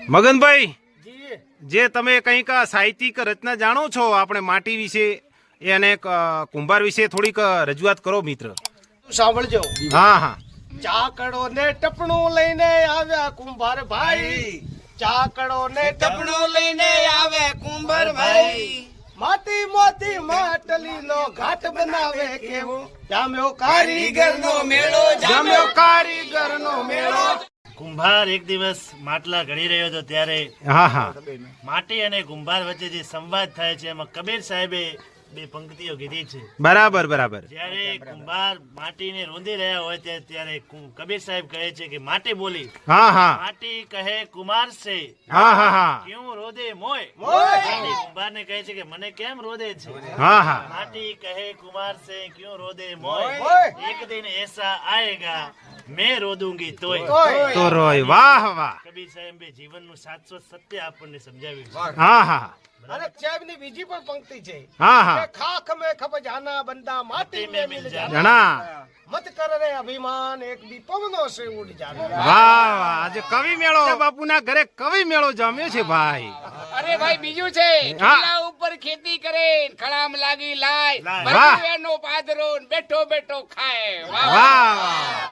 મગનભાઈ, જી જે તમે કંઈક સાહિત્યિક રચના જાણો છો આપણે માટી વિશે અને કુંભાર વિશે થોડીક રજૂઆત કરો મિત્ર. સાંભળજો. હા હા. ચાકડો ને ટપણું લઈને આવ્યા કુંભાર ભાઈ, ચાકડો ને ટપણું લઈને આવે કુંભાર ભાઈ, માટી મોતી માટલી નો ઘાટ બનાવે કેવો, જામ્યો કારીગર નો મેળો, જામ્યો કારીગર નો મેળો. કુંભાર એક દિવસ માટલા ઘડી રહ્યો હતો ત્યારે હા હા. માટી અને કુંભાર વચ્ચે જે સંવાદ થાય છે એમાં કબીર સાહેબે બે પંક્તિઓ કીધી છે. બરાબર બરાબર. જ્યારે કુંભાર માટીને રોંધી રહ્યા હોય ત્યારે કબીર સાહેબ કહે છે કે માટી બોલી, હા હા. માટી કહે કુમાર છે, હા હા હા. ક્યું રોદે મોય. માટી કુંભારને કહે છે કે મને કેમ રોદે છે. હા હા. माटी कहे कुमार से क्यों रोदे मोय, एक दिन ऐसा आएगा मैं रो दूंगी तोय. તો રોય. વાહ વાહ. કબીર સાહેબે જીવનનું શાશ્વત સત્ય આપણને સમજાવ્યું છે. હા હા અને સાહેબ ની બીજી પણ પંક્તિ છે હા હા. કે ખાખ में खप जाना बंदा माटी में मिल जाना, જણા. मत कर रे अभिमान एक भी पवनों से उड़ जाना. વાહ વાહ. આજે કવિ મેળો બાપુના ઘરે કવિ મેળો જમ્યો છે ભાઈ. અરે ભાઈ બીજું છે, હા. કિલ્લા ઉપર ખેતી કરે, ખડામ લાગી લાય, લાય. બરાબર એનો પાદરો, બેઠો બેઠો ખાય. વાહ વાહ વાહ.